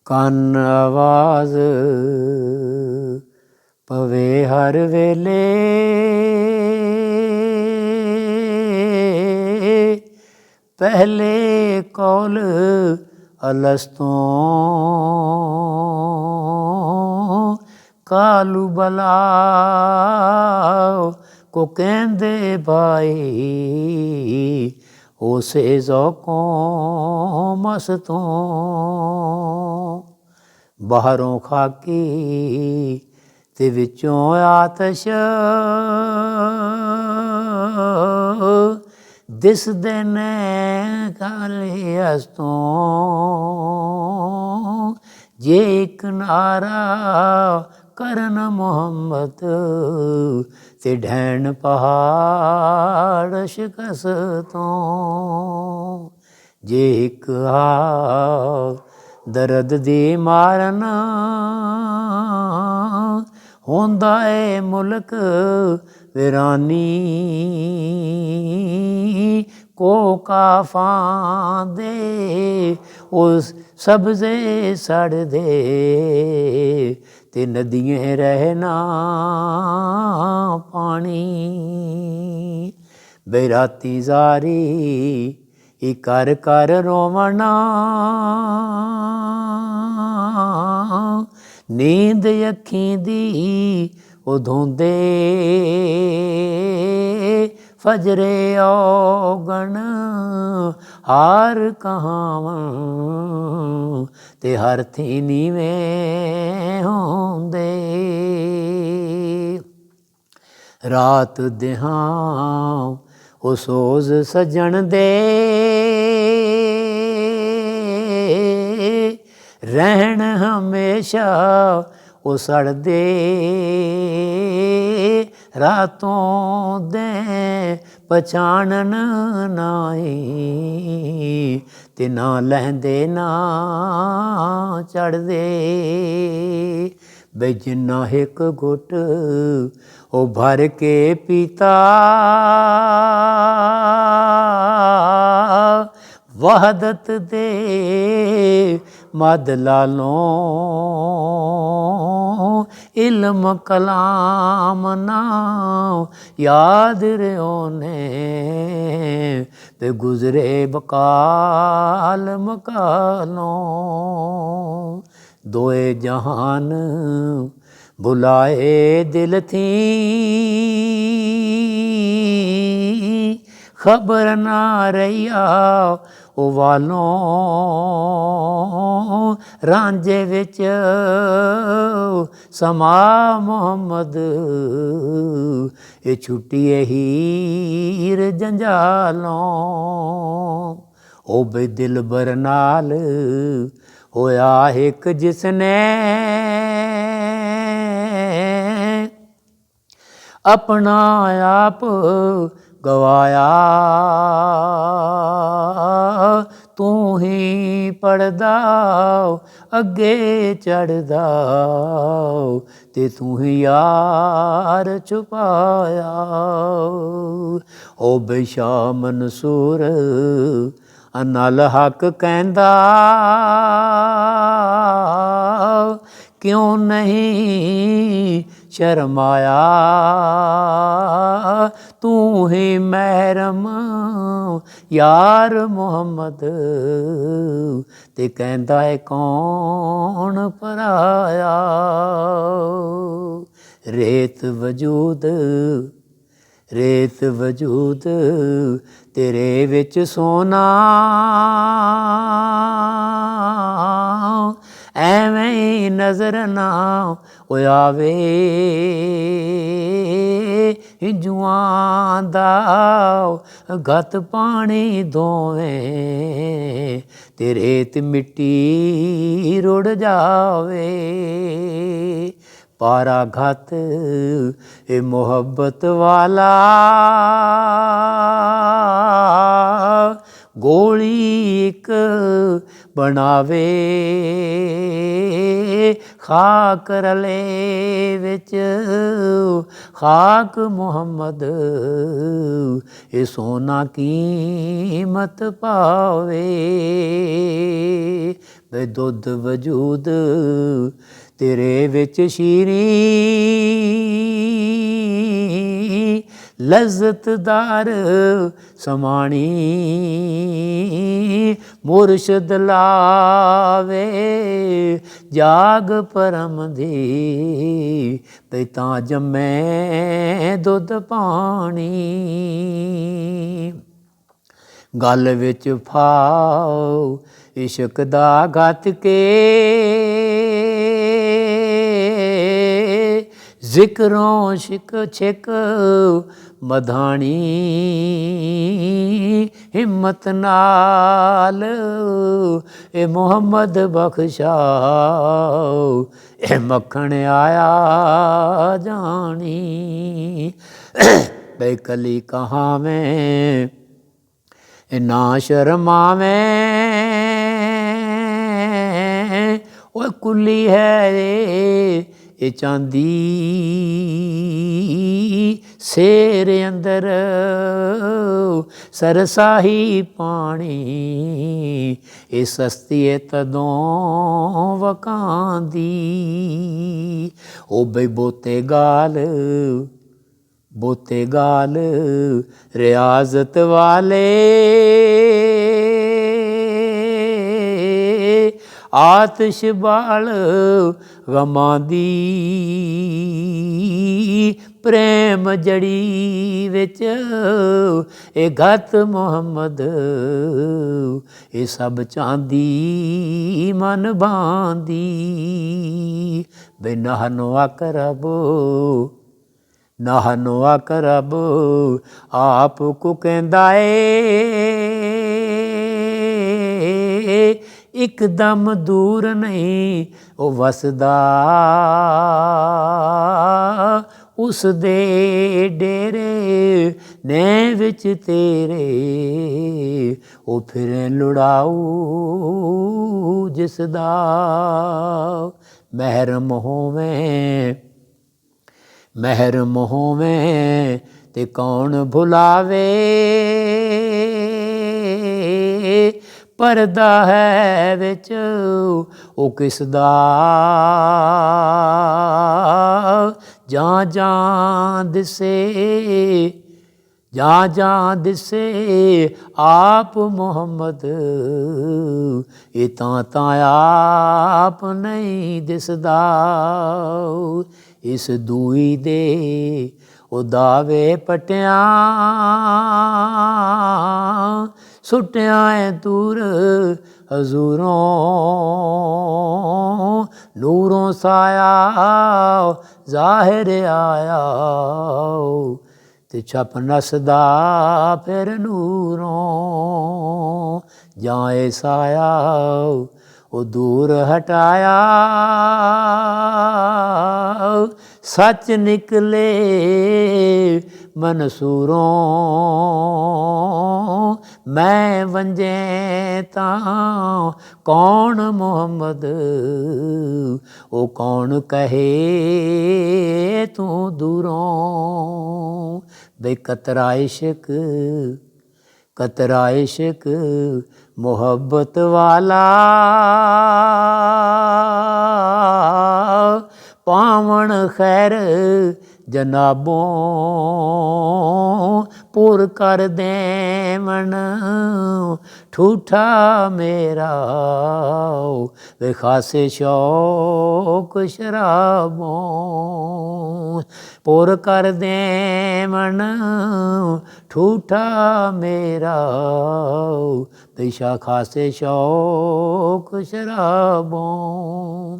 ਕੰਨ ਆਵਾਜ਼ ਪਵੇ ਹਰ ਵੇਲੇ, ਪਹਿਲੇ ਕੌਲ ਅਲਸਤੋਂ ਕਾਲੂ ਬਲਾਓ ਕੋ ਕਹਿੰਦੇ ਭਾਈ, ਉਸੇ ਜ਼ੌਕੋਂ ਮਸਤੋਂ ਬਾਹਰੋਂ ਖਾਕੀ ਤੇ ਵਿੱਚੋਂ ਆਤਸ਼, ਦਿਸਦੇ ਨੇ ਕਾਲੇ ਹਸਤੋਂ, ਜੇ ਇੱਕ ਨਾਰਾ ਕਰਨ ਮੁਹੰਮਦ ਤੇ ਢਹਿਣ ਪਹਾੜ ਸ਼ਿਕਸਤੋਂ, ਜੇ ਇੱਕ ਦਰਦ ਦੀ ਮਾਰਨ ਹੁੰਦਾ ਏ ਮੁਲਕ ਵੀਰਾਨੀ, ਕੋ ਕਾਫਾਂ ਦੇ ਉਸ ਸਬਜ਼ੇ ਸੜਦੇ ਤੇ ਨਦੀਆਂ ਰਹਿਣਾ ਪਾਣੀ, ਬੈਰਾਤੀ ਜ਼ਾਰੀ ਇਹ ਕਰ ਕਰ ਰੋਵਣਾ, ਨੀਂਦ ਅੱਖੀਂ ਦੀ ਉਹ ਧੋਂਦੇ ਫਜਰੇ ਔਗਣ ਹਾਰ ਕਹਾਵਣ ਤੇ ਹਰ ਥੀ ਨੀਵੇਂ ਹੁੰਦੇ, ਰਾਤ ਦਿਹਾਂ ਉਹ ਸੋਜ਼ ਸਜਣ ਦੇ ਰਹਿਣ ਹਮੇਸ਼ਾ ਉਹ ਸੜਦੇ, ਰਾਤੋਂ ਦੇ ਪਛਾਣਨ ਨਾਈ ਤੇ ਨਾ ਲਹਿੰਦੇ ਨਾ ਚੜ੍ਹਦੇ, ਬਈ ਜਿੰਨਾ ਇੱਕ ਘੁੱਟ ਉਹ ਭਰ ਕੇ ਪੀਤਾ, ਵਹਦਤ ਦੇ ਮਦ ਲਾਲੋਂ ਇਲਮ ਕਲਾਮ ਨਾ ਯਾਦ ਰਿਓ ਨੇ, ਤੇ ਗੁਜ਼ਰੇ ਬਕਾਲ ਮਕਾਲੋਂ, ਦੋਏ ਜਹਾਨ ਬੁਲਾਏ ਦਿਲ ਥੀ, ਖਬਰ ਨਾ ਰਹੀਆ ਉਹ ਵਾਲੋਂ, ਰਾਂਝੇ ਵਿੱਚ ਸਮਾ ਮੁਹੰਮਦ ਇਹ ਛੁੱਟੀਏ ਹੀਰ ਜੰਜਾਲੋਂ, ਉਹ ਬੇ ਦਿਲਬਰ ਨਾਲ ਹੋਇਆ ਇੱਕ ਜਿਸਨੇ ਆਪਣਾ ਆਪ ਗਵਾਇਆ, ਤੂੰ ਹੀ ਪੜਦਾ ਅੱਗੇ ਚੜਦਾ ਤੇ ਤੂੰ ਹੀ ਯਾਰ ਛੁਪਾਇਆ, ਉਹ ਬੇਸ਼ਾ ਮਨਸੂਰ ਅਨਲ ਹੱਕ ਕਹਿੰਦਾ, ਕਿਉਂ ਨਹੀਂ ਸ਼ਰਮਾਇਆ, ਤੂੰ ਹੀ ਮਹਿਰਮ ਯਾਰ ਮੁਹੰਮਦ ਤੇ ਕਹਿੰਦਾ ਏ ਕੌਣ ਪਰਾਇਆ, ਰੇਤ ਵਜੂਦ ਤੇਰੇ ਵਿੱਚ ਸੋਨਾ, ਐਵੇਂ ਹੀ ਨਜ਼ਰ ਨਾ ਆਵੇ ਹਿੰਜੂਆਂ ਦਾ ਗਤ ਪਾਣੀ ਦੋਵੇਂ, ਤੇ ਰੇਤ ਮਿੱਟੀ ਰੁੜ ਜਾਵੇ, ਪਾਰਾ ਘਤ ਇਹ ਮੁਹੱਬਤ ਵਾਲਾ, ਗੋਲੀ ਇੱਕ ਬਣਾਵੇ, ਖਾਕ ਰਲੇ ਵਿੱਚ ਖਾਕ ਮੁਹੰਮਦ ਇਹ ਸੋਨਾ ਕੀਮਤ ਪਾਵੇ, ਵੇ ਦੁੱਧ ਵਜੂਦ ਤੇਰੇ ਵਿੱਚ ਸ਼ੀਰੀ ਲਜ਼ਤਦਾਰ ਸਮਾਣੀ ਮੁਰਸ਼ਦ ਲਾਵੇ ਜਾਗ ਪਰਮ ਦੀ ਤੇ ਤਾਂ ਜੰਮੇ ਦੁੱਧ ਪਾਣੀ ਗਲ ਵਿੱਚ ਫਾਓ ਇਸ਼ਕ ਦਾ ਗਤ ਕੇ ਜ਼ਿਕਰੋਂ ਸ਼ਿਕ ਛਿਕ ਮਧਾਣੀ ਹਿੰਮਤ ਨਾਲ ਇਹ ਮੁਹੰਮਦ ਬਖਸ਼ਾਓ ਇਹ ਮੱਖਣ ਆਇਆ ਜਾਣੀ ਬੇ ਕਲੀ ਕਹਾਂ ਮੈਂ ਨਾ ਸ਼ਰਮਾਵੇਂ ਉਹ ਕੁੱਲੀ ਹੈ ਰੇ ਇਹ ਚਾਂਦੀ ਸ਼ੇਰ ਅੰਦਰ ਸਰਸਾਹੀ ਪਾਣੀ ਇਹ ਸਸਤੀ ਏ ਤਦੋਂ ਵਕਾਂਦੀ ਉਹ ਬਈ ਬੋਤੇ ਗਾਲ ਰਿਆਜ਼ਤ ਵਾਲੇ ਆਤਿਸ਼ ਬਾਲ ਗਮਾਂ ਦੀ ਪ੍ਰੇਮ ਜੜੀ ਵਿੱਚ ਇਹ ਗਤ ਮੁਹੰਮਦ ਇਹ ਸਭ ਚਾਂਦੀ ਮਨ ਬਾਂਦੀ ਬੇਨਹਨੋ ਅਕਰਬ ਆਪ ਕੋ ਕਹਿੰਦਾ ਏ ਇੱਕਦਮ ਦੂਰ ਨਹੀਂ ਉਹ ਵਸਦਾ ਉਸ ਦੇ ਡੇਰੇ ਨੇ ਵਿੱਚ ਤੇਰੇ ਉਹ ਫਿਰ ਲੁੜਾਊ ਜਿਸ ਦਾ ਮਹਿਰਮ ਹੋਵੇਂ ਤੇ ਕੌਣ ਭੁਲਾਵੇ ਪਰਦਾ ਹੈ ਵਿੱਚ ਉਹ ਕਿਸ ਦਾ ਜਾਂ ਦਿਸੇ ਆਪ ਮੁਹੰਮਦ ਇਹ ਤਾਂ ਆਪ ਨਹੀਂ ਦਿਸਦਾ ਇਸ ਦੂਈ ਦੇ ਉਹ ਦਾਵੇ ਪਟਿਆਂ ਸੁੱਟਿਆ ਏ ਦੂਰ ਹਜ਼ੂਰੋਂ ਨੂਰੋਂ ਸਾਇਆ ਜ਼ਾਹਿਰ ਆਇਆ ਤੇ ਛਪ ਨਸਦਾ ਫਿਰ ਨੂਰੋਂ ਜਾਏ ਸਾਇਆ ਉਹ ਦੂਰ ਹਟਾਇਆ ਸੱਚ ਨਿਕਲੇ ਮਨਸੂਰੋਂ ਮੈਂ ਵੰਜੇ ਤਾਂ ਕੌਣ ਮੁਹੰਮਦ ਉਹ ਕੌਣ ਕਹੇ ਤੂੰ ਦੂਰੋਂ ਬੇ ਕਤਰਾ ਇਸ਼ਕ ਮੁਹੱਬਤ ਵਾਲਾ ਪਾਵਣ ਖੈਰ ਜਨਾਬੋਂ ਪੁਰ ਕਰ ਦੇਵਣ ਠੂਠਾ ਮੇਰਾ ਵੇ ਖਾਸੇ ਸ਼ੌਕ ਸ਼ਰਾਬੋਂ ਪੁਰ ਕਰ ਦੇਵਣ ਠੂਠਾ ਮੇਰਾ ਦਿਸ਼ਾ ਖਾਸੇ ਸ਼ੌਕ ਸ਼ਰਾਬੋਂ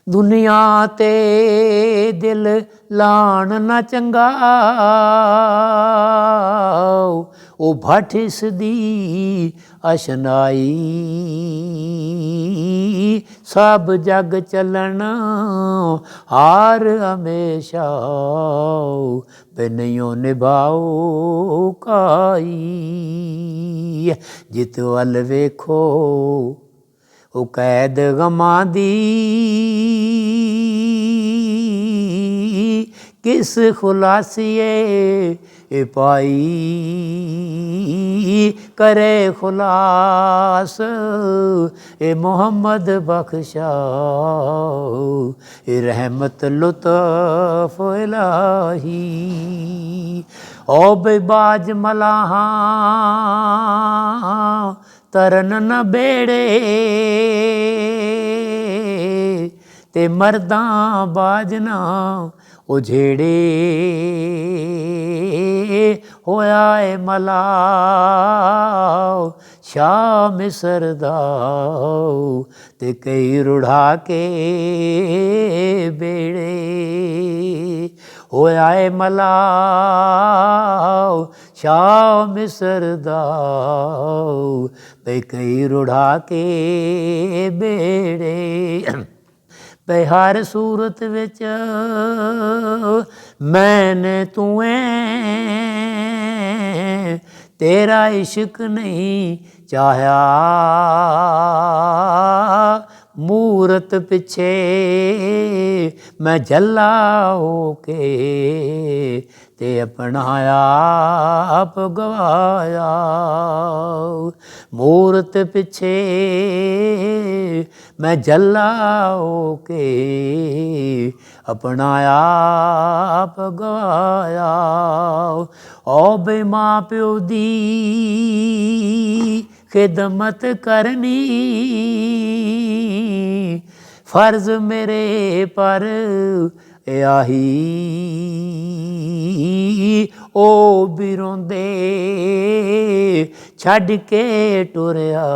ਦੁਨੀਆ ਤੇ ਦਿਲ ਲਾਣ ਨਾ ਚੰਗਾ ਉਹ ਭੱਠ ਇਸ ਦੀ ਅਸ਼ਨਾਈ ਸਭ ਜਗ ਚੱਲਣ ਹਾਰ ਹਮੇਸ਼ਾ ਬਨਿਓ ਨਿਭਾਓ ਕਾਈ ਜਿਤ ਵੱਲ ਵੇਖੋ ਉਹ ਕੈਦ ਗਮਾਂ ਦੀ ਕਿਸ ਖੁਲਾਸੀਏ ए पाई करे खुलास ए मोहम्मद बख्शा ए रहमत लुत्फ इलाही ओ बेबाज मलाहा तरन न बेड़े ते मर्दां बाजना उझेड़े होया ए मला शाह मिसर दा ते कई रुढ़ा के बेड़े होया ए मला शाह मिसर दा ते कई रुढ़ा के बेड़े पे हर सूरत विच मैंने तुएं तेरा इश्क नहीं चाह्या मूरत पिछे मैं झल्ला होके ते अपना आप गवाया मूरत पिछे मैं झल्ला होके अपना आप गवाया ओ बे मां प्यो दी खिदमत करनी फर्ज मेरे पर आही ओ बिरोंदे छड़ के टुरया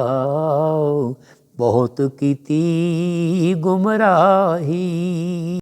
बहुत कीती गुमराही।